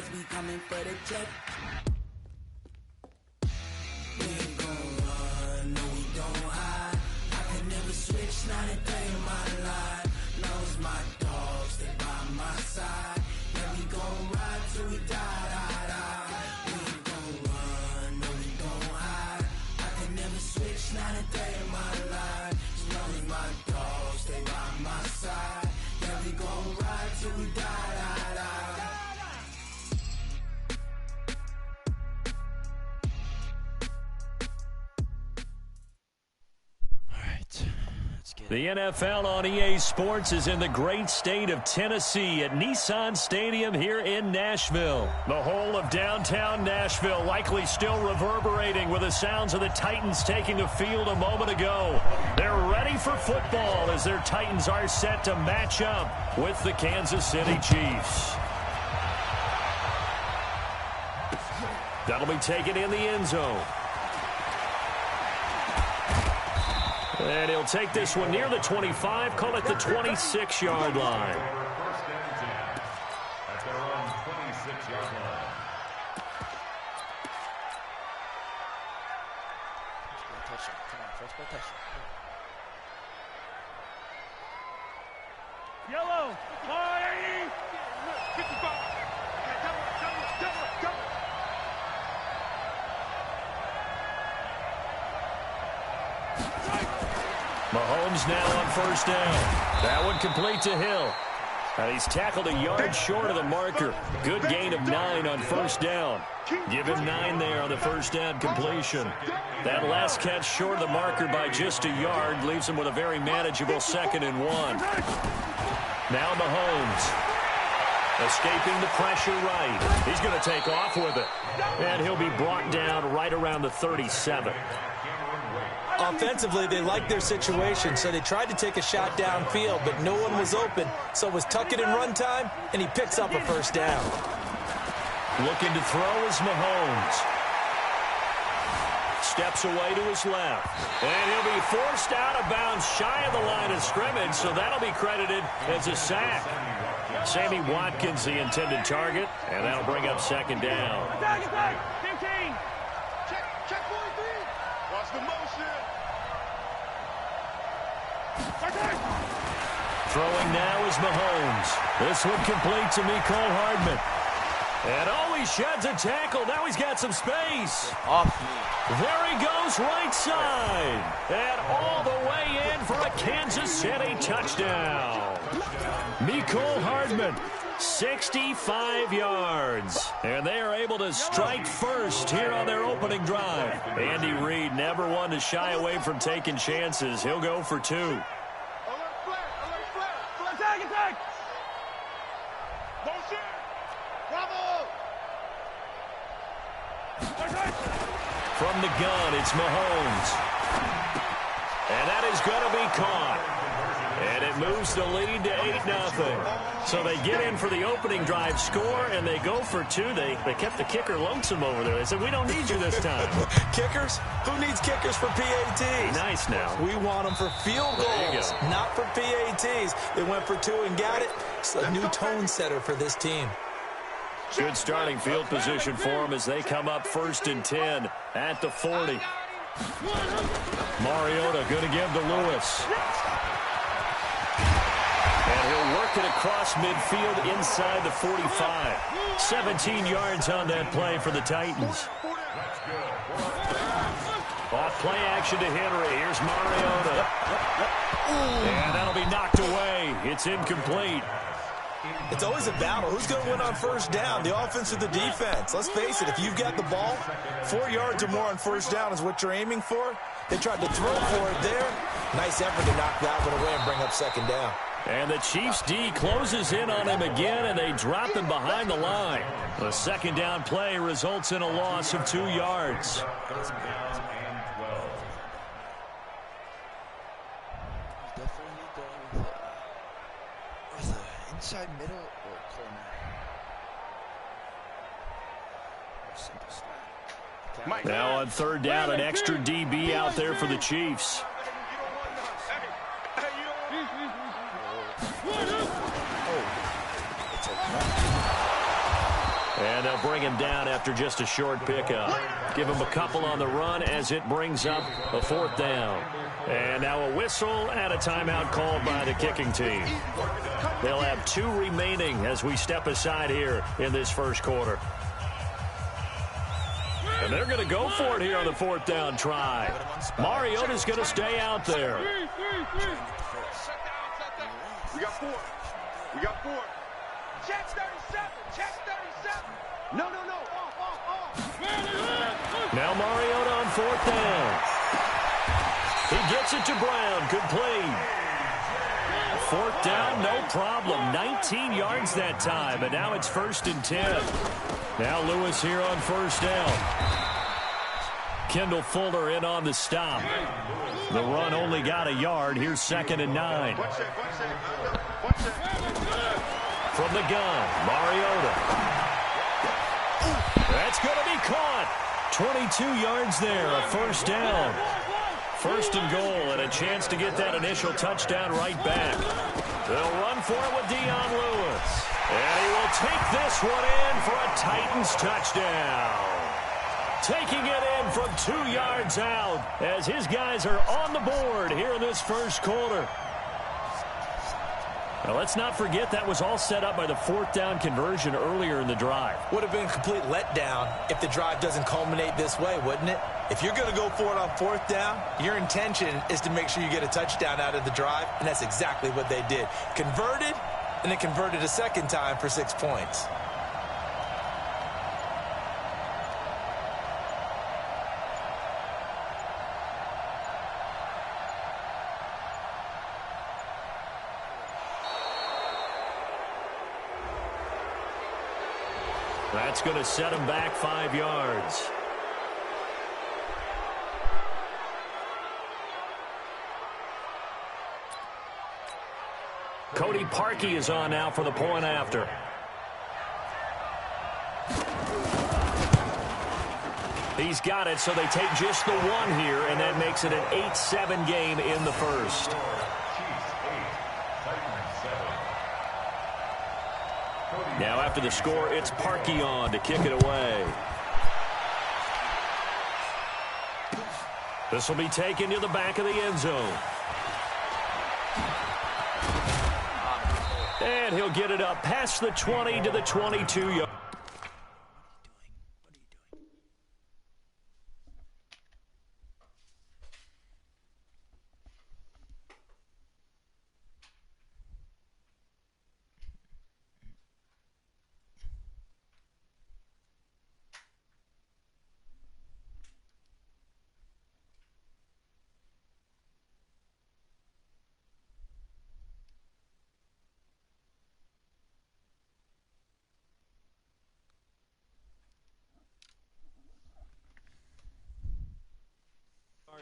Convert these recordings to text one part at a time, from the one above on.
cause we coming for the check. We ain't gon' run, no we don't hide. I can never switch, not a day in my life. Knows my dogs, they by my side. Yeah, we gon' ride till we die, die, die. We ain't gon' run, no we don't hide. I can never switch, not a day in my life. As long as my dogs, they by my side. Yeah, we gon' ride till we die, die, die. The NFL on EA Sports is in the great state of Tennessee at Nissan Stadium here in Nashville. The whole of downtown Nashville likely still reverberating with the sounds of the Titans taking the field a moment ago. They're ready for football as their Titans are set to match up with the Kansas City Chiefs. That'll be taken in the end zone. And he'll take this one near the 25, call it the 26-yard line. At their own 26-yard line. Touchdown. Come on, first ball touchdown. Yellow. 55. Double. Mahomes now on first down. That one complete to Hill. He's tackled a yard short of the marker. Good gain of 9 on first down. Give him 9 there on the first down completion. That last catch short of the marker by just a yard leaves him with a very manageable 2nd and 1. Now Mahomes. Escaping the pressure right. He's going to take off with it. And he'll be brought down right around the 37. Offensively, they liked their situation, so they tried to take a shot downfield, but no one was open. So it was tuck it in run time, and he picks up a first down. Looking to throw is Mahomes. Steps away to his left. And he'll be forced out of bounds shy of the line of scrimmage, so that'll be credited as a sack. Sammy Watkins, the intended target, and that'll bring up 2nd down. Attack. 15. Check 43. Watch the motion. Throwing now is Mahomes. This one complete to Mecole Hardman. And he sheds a tackle. Now he's got some space. There he goes right side. And all the way in for a Kansas City touchdown. Mecole Hardman, 65 yards. And they are able to strike first here on their opening drive. Andy Reid never one to shy away from taking chances. He'll go for 2. Alert flat. Attack. Motion. Bravo. From the gun, it's Mahomes. And that is going to be caught. And it moves the lead to 8-0. So they get in for the opening drive score, and they go for 2. They kept the kicker lonesome over there. They said, we don't need you this time. Kickers? Who needs kickers for PATs? Nice now. We want them for field goals, not for PATs. They went for 2 and got it. It's a new tone setter for this team. Good starting field position for them as they come up 1st and 10 at the 40. Mariota going to give to Lewis. And he'll work it across midfield inside the 45. 17 yards on that play for the Titans. Off play action to Henry. Here's Mariota. And that'll be knocked away. It's incomplete. It's always a battle. Who's going to win on first down, the offense or the defense? Let's face it, if you've got the ball, 4 yards or more on first down is what you're aiming for. They tried to throw for it there. Nice effort to knock that one away and bring up 2nd down. And the Chiefs' D closes in on him again, and they drop him behind the line. The 2nd down play results in a loss of 2 yards. Inside middle or corner? Simple snap. Now on 3rd down, an extra DB out there for the Chiefs. And they'll bring him down after just a short pickup. Give him a couple on the run as it brings up a 4th down. And now a whistle and a timeout called by the kicking team. They'll have 2 remaining as we step aside here in this first quarter. And they're going to go for it here on the 4th down try. Mariota's going to stay out there. We got 4. We got 4. Check 37. Check 37. No. Off. Now Mariota on 4th down. He gets it to Brown. Complete. 4th down, no problem. 19 yards that time, and now it's 1st and 10. Now Lewis here on 1st down. Kendall Fuller in on the stop. The run only got a yard. Here's 2nd and 9. From the gun, Mariota. That's going to be caught. 22 yards there, a 1st down. 1st and goal, and a chance to get that initial touchdown right back. They'll run for it with Dion Lewis. And he will take this one in for a Titans touchdown. Taking it in from 2 yards out as his guys are on the board here in this first quarter. Now, let's not forget that was all set up by the 4th down conversion earlier in the drive. Would have been a complete letdown if the drive doesn't culminate this way, wouldn't it? If you're going to go for it on 4th down, your intention is to make sure you get a touchdown out of the drive, and that's exactly what they did. Converted, and then converted a 2nd time for 6 points. That's going to set him back 5 yards. Cody Parkey is on now for the point after. He's got it, so they take just the 1 here, and that makes it an 8-7 game in the first. Now after the score, it's Parkey on to kick it away. This will be taken to the back of the end zone. And he'll get it up past the 20 to the 22-yard.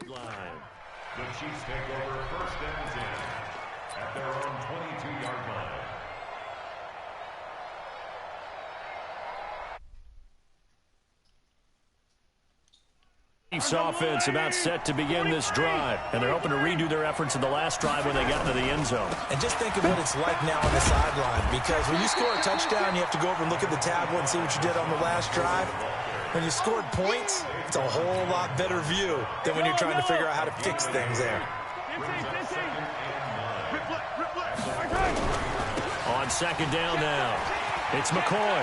Line. The Chiefs take over 1st and 10 at their own 22-yard line. Chiefs offense about set to begin this drive, and they're hoping to redo their efforts in the last drive when they got into the end zone. And just think of what it's like now on the sideline, because when you score a touchdown, you have to go over and look at the tablet and see what you did on the last drive. When you scored points, it's a whole lot better view than when you're trying to figure out how to fix things there. On 2nd down now, it's McCoy.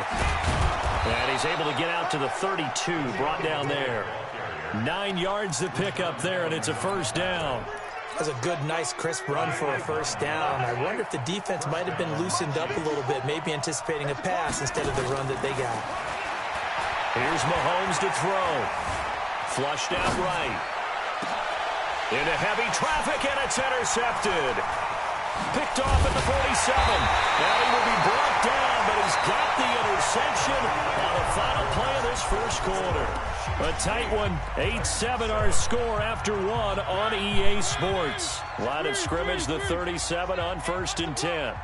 And he's able to get out to the 32, brought down there. 9 yards to pick up there, and it's a 1st down. That's a good, nice, crisp run for a 1st down. I wonder if the defense might have been loosened up a little bit, maybe anticipating a pass instead of the run that they got. Here's Mahomes to throw. Flushed out right. Into heavy traffic, and it's intercepted. Picked off at the 47. Now he will be brought down, but he's got the interception on the final play of this first quarter. A tight one. 8-7 our score after 1 on EA Sports. Line of scrimmage, the 37 on 1st and 10.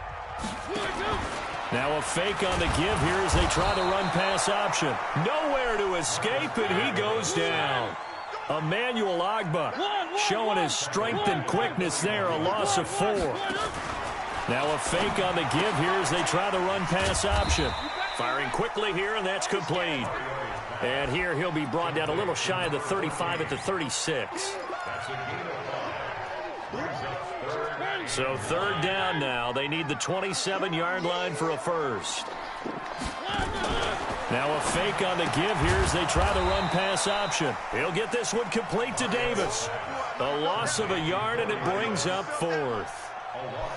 Now a fake on the give here as they try the run-pass option. Nowhere to escape, and he goes down. Emmanuel Ogbah showing his strength and quickness there, a loss of 4. Now a fake on the give here as they try the run-pass option. Firing quickly here, and that's complete. And here he'll be brought down a little shy of the 35 at the 36. So third down now. They need the 27-yard line for a first. Now a fake on the give here as they try the run-pass option. He'll get this one complete to Davis. A loss of a yard, and it brings up fourth.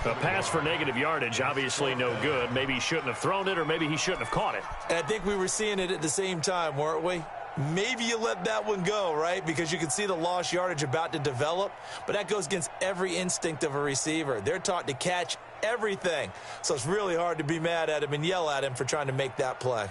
A pass for negative yardage, obviously no good. Maybe he shouldn't have thrown it, or maybe he shouldn't have caught it. And I think we were seeing it at the same time, weren't we? Maybe you let that one go, right? Because you can see the lost yardage about to develop. But that goes against every instinct of a receiver. They're taught to catch everything. So it's really hard to be mad at him and yell at him for trying to make that play.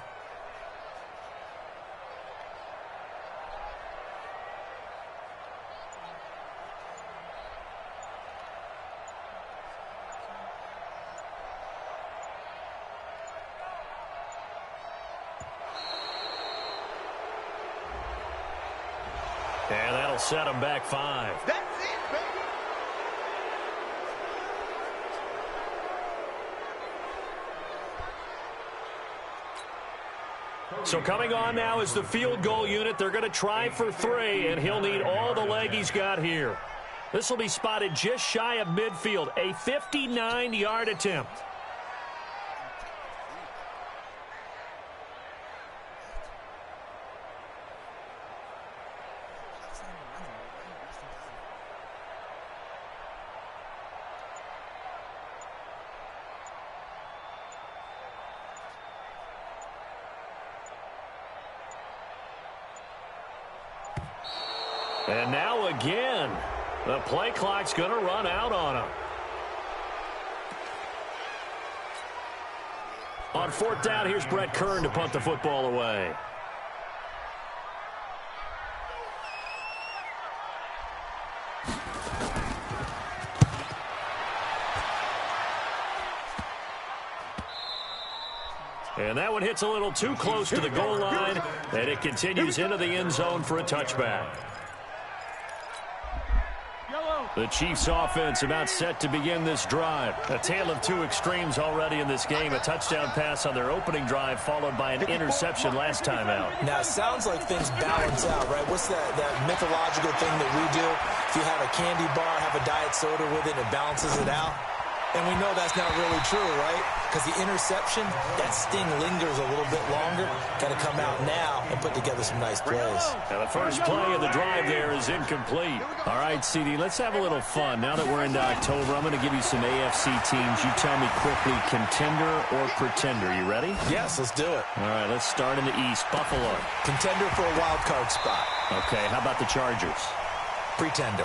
And that'll set him back 5. That's it, baby. So coming on now is the field goal unit. They're going to try for 3, and he'll need all the leg he's got here. This will be spotted just shy of midfield, a 59-yard attempt. And now again, the play clock's going to run out on him. On fourth down, here's Brett Kern to punt the football away. And that one hits a little too close to the goal line, and it continues into the end zone for a touchback. The Chiefs offense about set to begin this drive. A tale of two extremes already in this game. A touchdown pass on their opening drive followed by an interception last time out. Now, it sounds like things balance out, right? What's that mythological thing that we do? If you have a candy bar, have a diet soda with it, it balances it out. And we know that's not really true, right? Because the interception, that sting lingers a little bit longer. Got to come out now and put together some nice plays. Now the first play of the drive there is incomplete. All right, CD, let's have a little fun. Now that we're into October, I'm going to give you some AFC teams. You tell me quickly, contender or pretender. You ready? Yes, let's do it. All right, let's start in the East. Buffalo. Contender for a wild card spot. Okay, how about the Chargers? Pretender.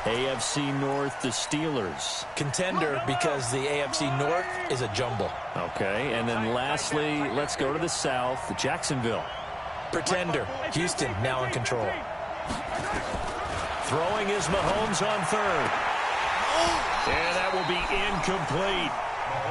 AFC North, the Steelers. Contender because the AFC North is a jumble. Okay, and then lastly, let's go to the South, Jacksonville. Pretender. Houston now in control. Throwing is Mahomes on third. And that will be incomplete.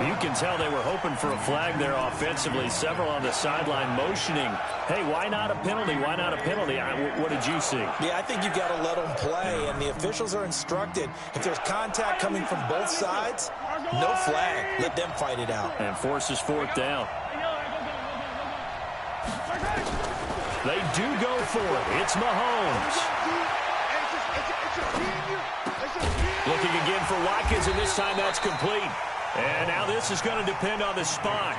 You can tell they were hoping for a flag there offensively. Several on the sideline motioning. Hey, why not a penalty? Why not a penalty? What did you see? Yeah, I think you've got to let them play, and the officials are instructed. If there's contact coming from both sides, no flag. Let them fight it out. And forces fourth down. They do go for it. It's Mahomes. Looking again for Watkins, and this time that's complete. And now this is going to depend on the spot.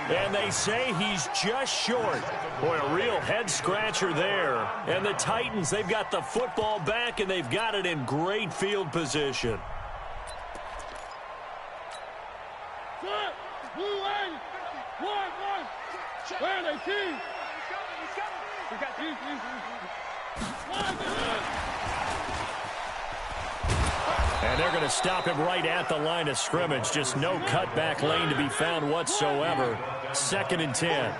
And they say he's just short. Boy, a real head-scratcher there. And the Titans, they've got the football back, and they've got it in great field position. Where are they, team? And they're going to stop him right at the line of scrimmage. Just no cutback lane to be found whatsoever. 2nd and 10.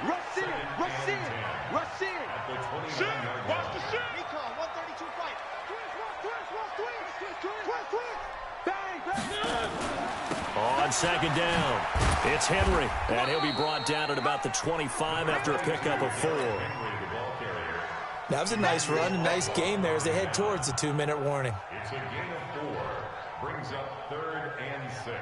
Rush in, rush in, rush in. Shit, watch the shit. Recon, 132 fight. Twist. Bang, bang. On 2nd down, it's Henry. And he'll be brought down at about the 25 after a pickup of 4. That was a nice run, a nice game there as they head towards the 2-minute warning. It's a gain of 4. Brings up 3rd and 6.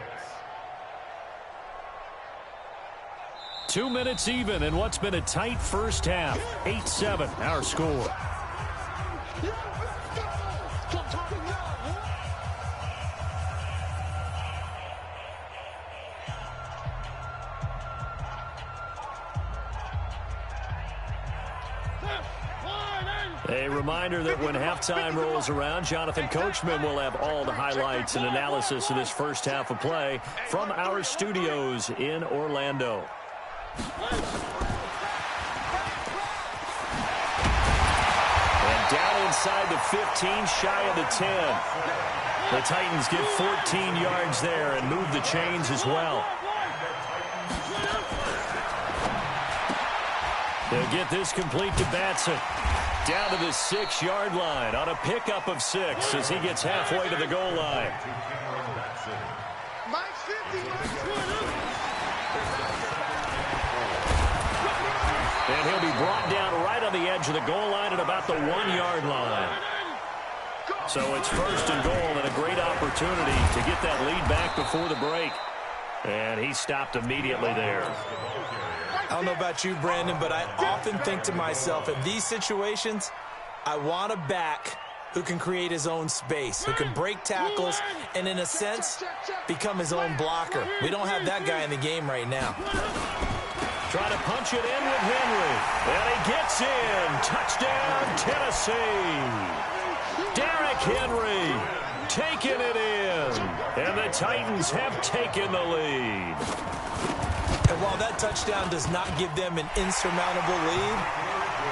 2 minutes even in what's been a tight first half. 8-7, our score. A reminder that when halftime rolls around, Jonathan Coachman will have all the highlights and analysis of this first half of play from our studios in Orlando. And down inside the 15, shy of the 10. The Titans get 14 yards there and move the chains as well. They'll get this complete to Batson. Down to the 6-yard line on a pickup of 6 as he gets halfway to the goal line. And he'll be brought down right on the edge of the goal line at about the 1-yard line. So it's first and goal and a great opportunity to get that lead back before the break. And he stopped immediately there. I don't know about you, Brandon, but I often think to myself, in these situations, I want a back who can create his own space, who can break tackles, and in a sense, become his own blocker. We don't have that guy in the game right now. Trying to punch it in with Henry. And he gets in. Touchdown, Tennessee. Derrick Henry taking it in. And the Titans have taken the lead. And while that touchdown does not give them an insurmountable lead,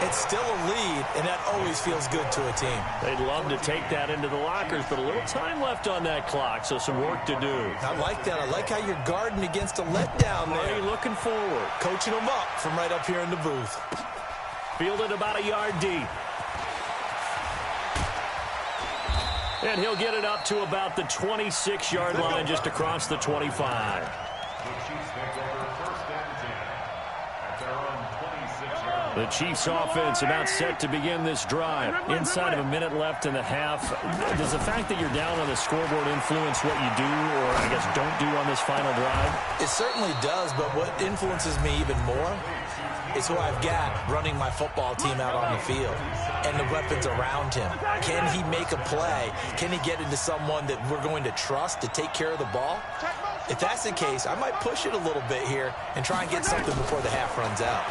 it's still a lead, and that always feels good to a team. They'd love to take that into the lockers, but a little time left on that clock, so some work to do. I like that. I like how you're guarding against a letdown there. Already looking forward. Coaching them up from right up here in the booth. Fielded about a yard deep. And he'll get it up to about the 26-yard line, just across the 25. The Chiefs offense about set to begin this drive. Inside of a minute left in the half. Does the fact that you're down on the scoreboard influence what you do, or I guess don't do on this final drive? It certainly does, but what influences me even more is who I've got running my football team out on the field and the weapons around him. Can he make a play? Can he get into someone that we're going to trust to take care of the ball? If that's the case, I might push it a little bit here and try and get something before the half runs out.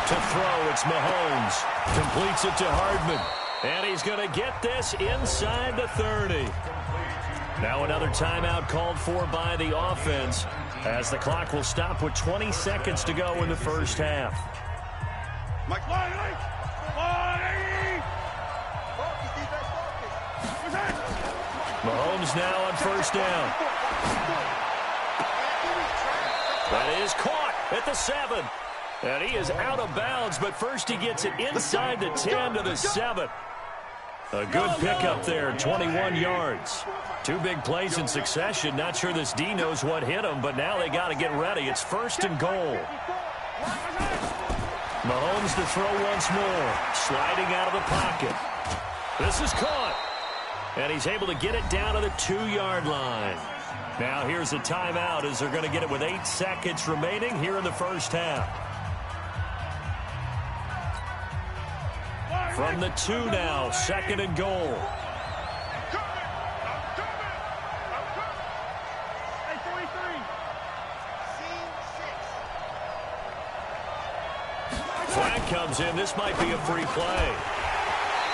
To throw, it's Mahomes. Completes it to Hardman. And he's going to get this inside the 30. Now another timeout called for by the offense as the clock will stop with 20 seconds to go in the first half. Mahomes now on first down. That is caught at the 7. And he is out of bounds, but first he gets it inside the 10 to the 7. A good pickup there, 21 yards. Two big plays in succession. Not sure this D knows what hit him, but now they got to get ready. It's first and goal. Mahomes to throw once more. Sliding out of the pocket. This is caught. And he's able to get it down to the 2-yard line. Now here's a timeout as they're going to get it with 8 seconds remaining here in the first half. From the 2 now, second and goal. Flag comes in. This might be a free play.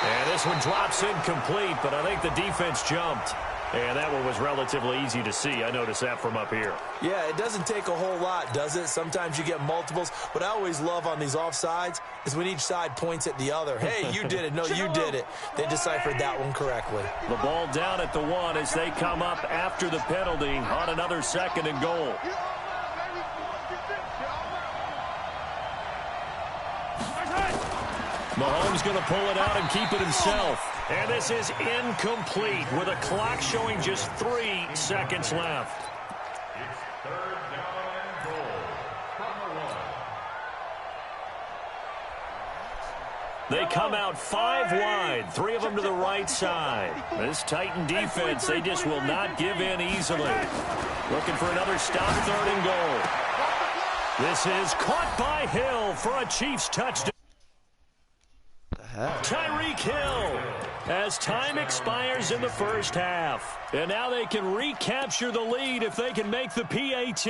And this one drops incomplete, but I think the defense jumped. And that one was relatively easy to see. I noticed that from up here. Yeah, it doesn't take a whole lot, does it? Sometimes you get multiples. What I always love on these offsides is when each side points at the other. Hey, you did it. No, you did it. They deciphered that one correctly. The ball down at the 1 as they come up after the penalty on another second and goal. Mahomes going to pull it out and keep it himself. And this is incomplete with a clock showing just 3 seconds left. It's third down and goal from the 1. They come out 5 wide, 3 of them to the right side. This Titan defense, they just will not give in easily. Looking for another stop, third and goal. This is caught by Hill for a Chiefs touchdown. Tyreek Hill as time expires in the first half. And now they can recapture the lead if they can make the PAT.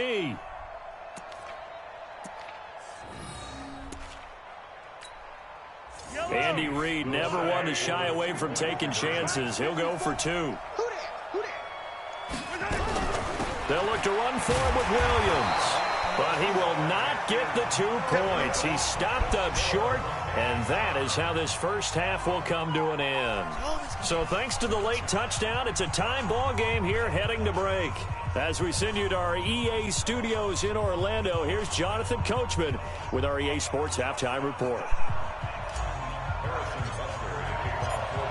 Andy Reid never one to shy away from taking chances. He'll go for 2. They'll look to run for him with Williams. But he will not get the 2 points. He stopped up short, and that is how this first half will come to an end. So thanks to the late touchdown, it's a time ball game here heading to break. As we send you to our EA studios in Orlando, here's Jonathan Coachman with our EA Sports Halftime Report.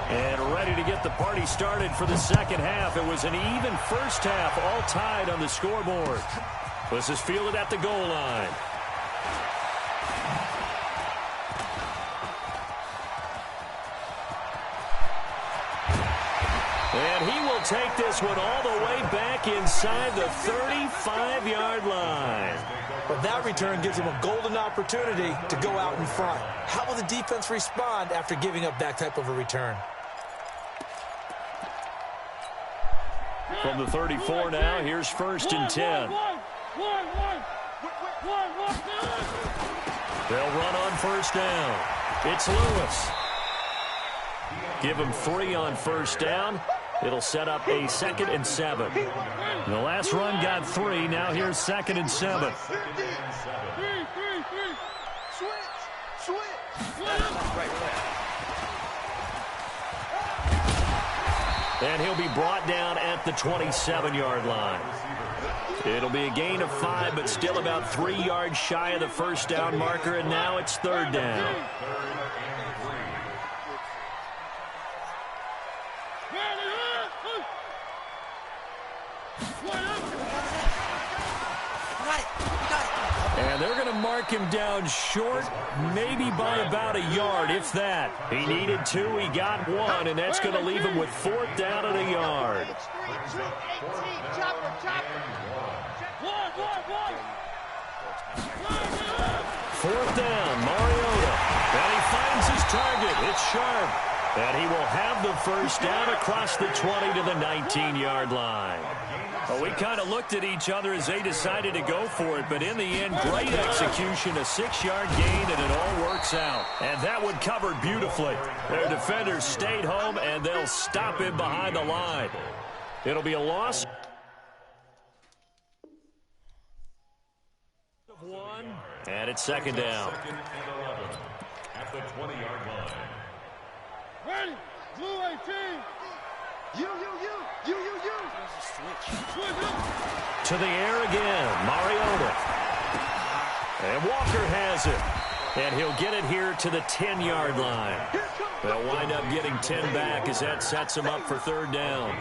And ready to get the party started for the second half. It was an even first half, all tied on the scoreboard. This is fielded at the goal line. And he will take this one all the way back inside the 35-yard line. But that return gives him a golden opportunity to go out in front. How will the defense respond after giving up that type of a return? From the 34 now, here's 1st and 10. They'll run on 1st down. It's Lewis. Give him 3 on 1st down. It'll set up a 2nd and 7. The last run got 3. Now here's 2nd and 7. And he'll be brought down at the 27-yard line. It'll be a gain of 5, but still about 3 yards shy of the 1st down marker, and now it's 3rd down. And they're going to mark him down short, maybe by about a yard, if that. He needed 2, he got 1, and that's going to leave him with 4th down and a yard. 4th down, Mariota. And he finds his target. It's Sharp. And he will have the 1st down across the 20 to the 19-yard line. Well, we kind of looked at each other as they decided to go for it, but in the end, great execution, a 6-yard gain, and it all works out. And that one covered beautifully. Their defenders stayed home, and they'll stop him behind the line. It'll be a loss of 1, and it's 2nd down. At the 20-yard line. Ready, blue 18. You. To the air again, Mariota. And Walker has it. And he'll get it here to the 10-yard line. They'll wind up getting 10 back as that sets him up for 3rd down.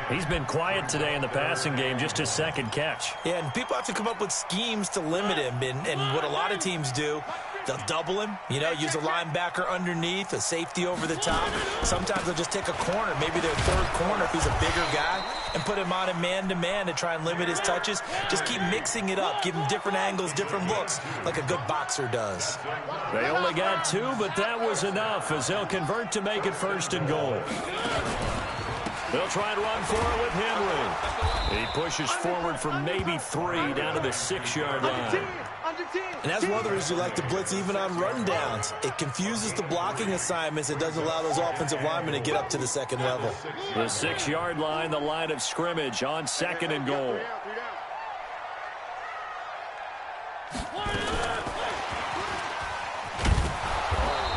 He's been quiet today in the passing game, just his 2nd catch. Yeah, and people have to come up with schemes to limit him. And what a lot of teams do, they'll double him, use a linebacker underneath, a safety over the top. Sometimes they'll just take a corner, maybe their 3rd corner if he's a bigger guy, and put him on a man-to-man to try and limit his touches. Just keep mixing it up, give him different angles, different looks, like a good boxer does. They only got 2, but that was enough as they'll convert to make it 1st and goal. They'll try and run for it with Henry. He pushes forward from maybe 3 down to the 6-yard line. And that's one of the reasons you like to blitz even on rundowns. It confuses the blocking assignments. It doesn't allow those offensive linemen to get up to the 2nd level. The 6-yard line, the line of scrimmage on 2nd and goal.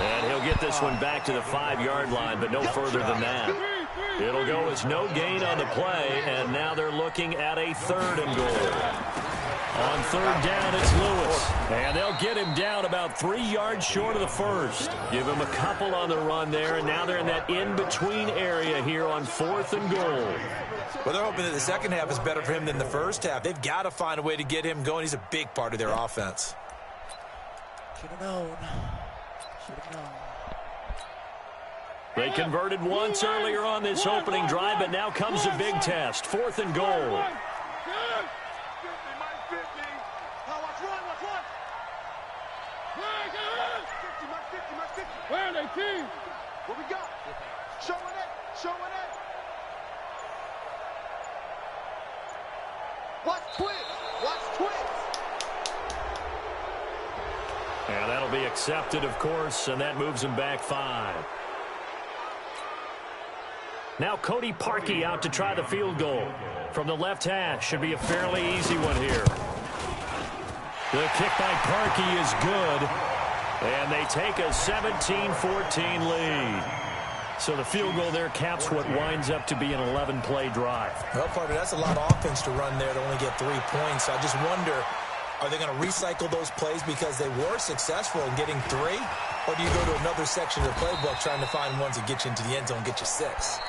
And he'll get this one back to the 5-yard line, but no further than that. It'll go as no gain on the play, and now they're looking at a 3rd and goal. On 3rd down, it's Lewis. And they'll get him down about 3 yards short of the 1st. Give him a couple on the run there, and now they're in that in-between area here on 4th and goal. Well, they're hoping that the 2nd half is better for him than the 1st half. They've got to find a way to get him going. He's a big part of their offense. Should have known. They converted once earlier on this opening drive, but now comes a big test. 4th and goal. 18. What we got? Showing it. Showing it. Watch twins. Watch twins. And that'll be accepted, of course, and that moves him back 5. Now Cody Parkey out to try the field goal. From the left hash, should be a fairly easy one here. The kick by Parkey is good, and they take a 17-14 lead. So the field goal there caps what winds up to be an 11-play drive. Well, partner, that's a lot of offense to run there to only get 3 points. So I just wonder, are they going to recycle those plays because they were successful in getting 3? Or do you go to another section of the playbook trying to find ones that get you into the end zone and get you 6?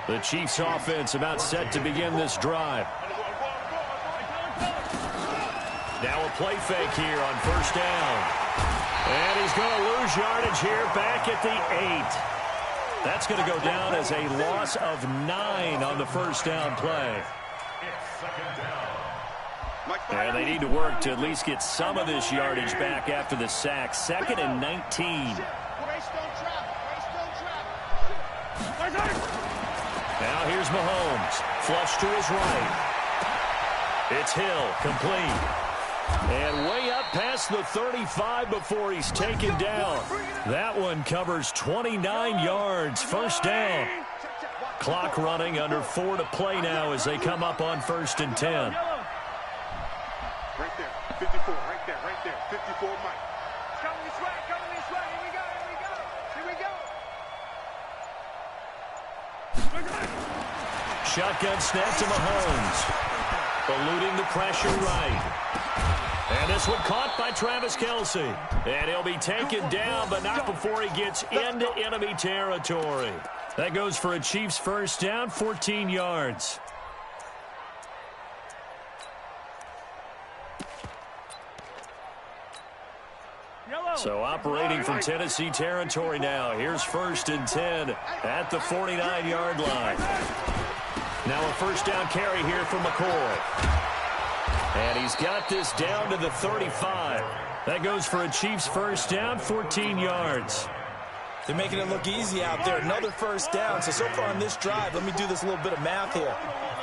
The Chiefs offense about set to begin this drive. Now a play fake here on first down. And he's going to lose yardage here back at the 8. That's going to go down as a loss of 9 on the first down play. And they need to work to at least get some of this yardage back after the sack. 2nd and 19. Now here's Mahomes. Flush to his right. It's Hill, complete. And way up past the 35 before he's taken down. That one covers 29 yards. First down. Clock running, under 4 to play now as they come up on 1st and 10. Right there, 54, right there, 54, Mike. Coming this way, here we go. Shotgun snap to Mahomes. Eluding the pressure right. And this one caught by Travis Kelce. And he'll be taken down, but not before he gets into enemy territory. That goes for a Chiefs first down, 14 yards. So operating from Tennessee territory now. Here's 1st and 10 at the 49-yard line. Now a first down carry here for McCoy. And he's got this down to the 35. That goes for a Chiefs first down, 14 yards. They're making it look easy out there. Another first down. So far on this drive, let me do this little bit of math here.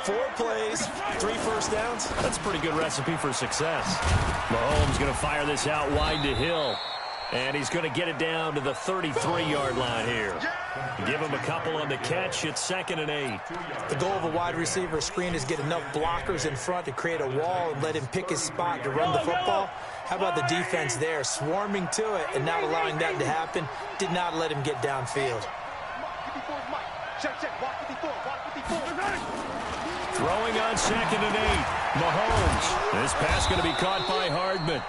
4 plays, 3 first downs. That's a pretty good recipe for success. Mahomes going to fire this out wide to Hill. And he's going to get it down to the 33-yard line here. Give him a couple on the catch. It's 2nd and 8. The goal of a wide receiver screen is get enough blockers in front to create a wall and let him pick his spot to run the football. How about the defense there, swarming to it and not allowing that to happen? Did not let him get downfield. Throwing on 2nd and 8. Mahomes. This pass going to be caught by Hardman.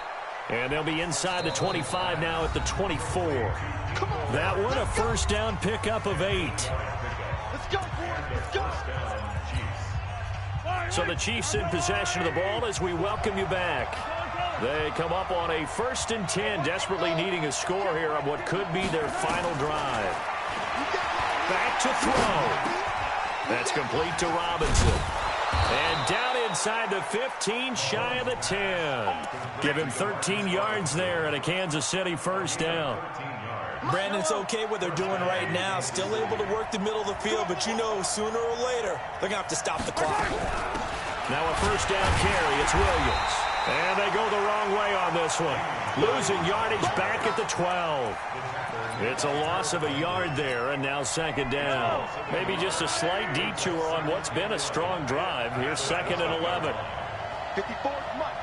And they'll be inside the 25 now at the 24. That one, a first down pickup of 8. Let's go, let's go. So the Chiefs in possession of the ball as we welcome you back. They come up on a 1st and 10, desperately needing a score here on what could be their final drive. Back to throw. That's complete to Robinson. And down inside the 15, shy of the 10. Give him 13 yards there and a Kansas City first down. Brandon, it's okay what they're doing right now. Still able to work the middle of the field, but you know sooner or later they're going to have to stop the clock. Now a first down carry. It's Williams. And they go the wrong way on this one. Losing yardage back at the 12. It's a loss of a yard there, and now 2nd down. Maybe just a slight detour on what's been a strong drive. Here's 2nd and 11. 54 Mike.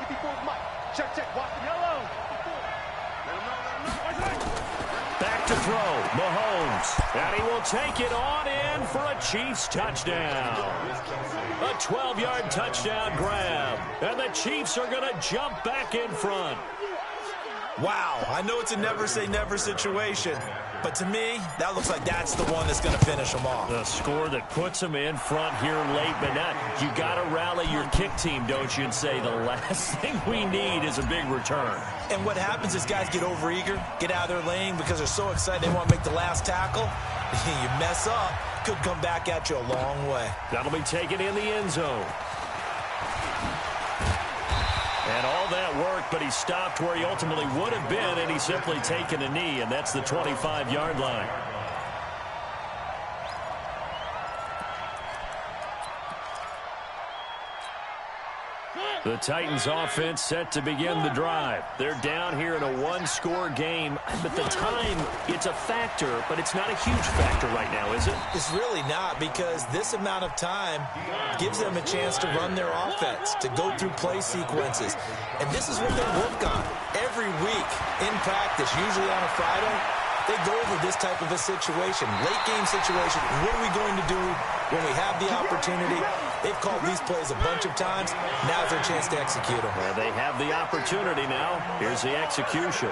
Check, watch the yellow. Back to throw, Mahomes. And he will take it on in for a Chiefs touchdown. A 12-yard touchdown grab. And the Chiefs are going to jump back in front. Wow, I know it's a never-say-never situation, but to me, that looks like that's the one that's going to finish them off. The score that puts them in front here late, but not. You got to rally your kick team, don't you, and say the last thing we need is a big return. And what happens is guys get overeager, get out of their lane because they're so excited they want to make the last tackle. You mess up, could come back at you a long way. That'll be taken in the end zone. And all that work, but he stopped where he ultimately would have been, and he's simply taken a knee, and that's the 25-yard line. The Titans offense set to begin the drive. They're down here in a one-score game, but the time, it's a factor, but it's not a huge factor right now, is it? It's really not, because this amount of time gives them a chance to run their offense, to go through play sequences. And this is what they work on every week in practice, usually on a Friday. They go over this type of a situation, late-game situation. What are we going to do when we have the opportunity? They've called these plays a bunch of times. Now's their chance to execute them. Well, they have the opportunity now. Here's the execution.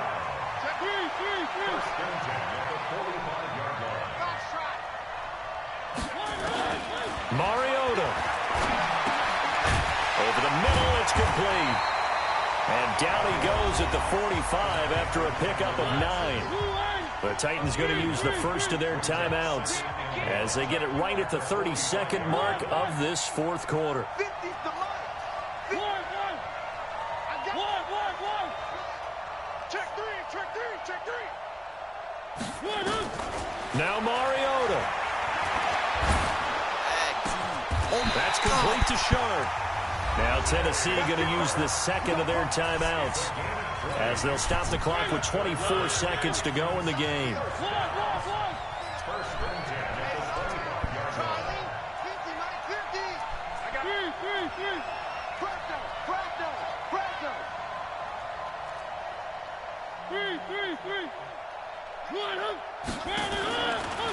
Mariota. Over the middle, it's complete. And down he goes at the 45 after a pickup of 9. The Titans going to use the first of their timeouts as they get it right at the 32nd mark of this fourth quarter. Now Mariota. That's complete to Sharp. Now Tennessee going to use the second of their timeouts as they'll stop the clock with 24 seconds to go in the game.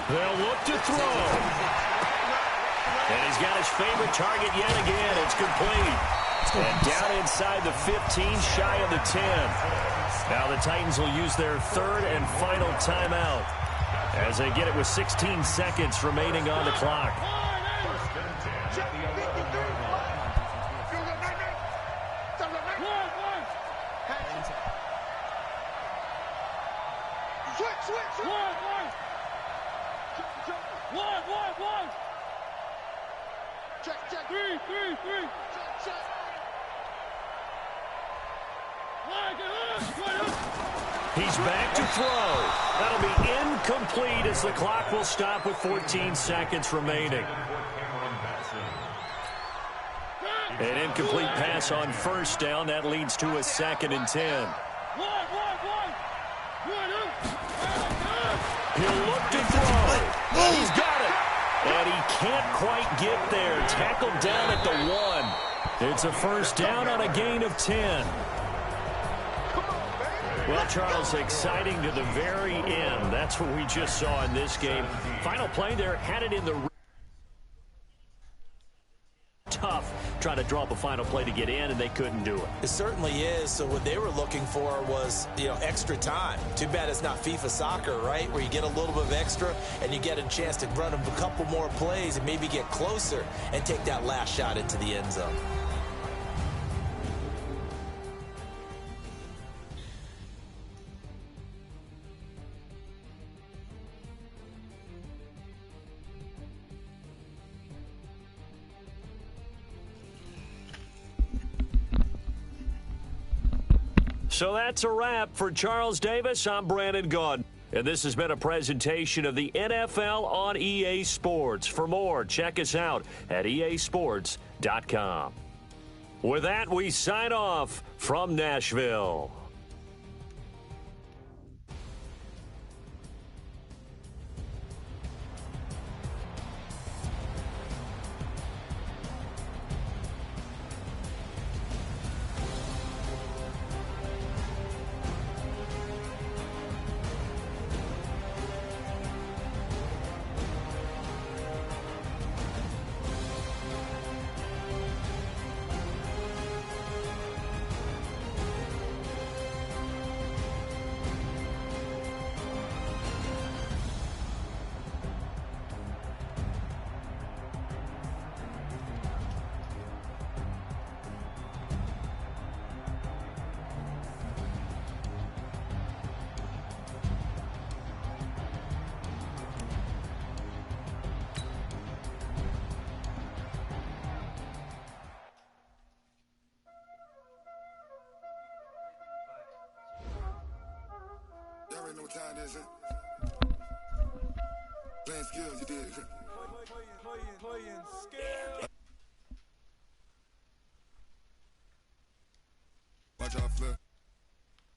They'll look to throw. And he's got his favorite target yet again. It's complete. And down inside the 15, shy of the 10. Now the Titans will use their third and final timeout as they get it with 16 seconds remaining on the clock. He's back to throw. That'll be incomplete as the clock will stop with 14 seconds remaining. An incomplete pass on first down. That leads to a 2nd and 10. He'll look to throw. And he's got it. And he can't quite get there. Tackled down at the 1. It's a first down on a gain of 10. Well, Charles, exciting to the very end. That's what we just saw in this game. Final play there, had it in the tough trying to draw up a final play to get in, and they couldn't do it. It certainly is. So what they were looking for was, extra time. Too bad it's not FIFA soccer, right, where you get a little bit of extra and you get a chance to run a couple more plays and maybe get closer and take that last shot into the end zone. So that's a wrap for Charles Davis. I'm Brandon Gaudin. And this has been a presentation of the NFL on EA Sports. For more, check us out at easports.com. With that, we sign off from Nashville. already know what time it is, huh? Playing skills, you did. Playing skills.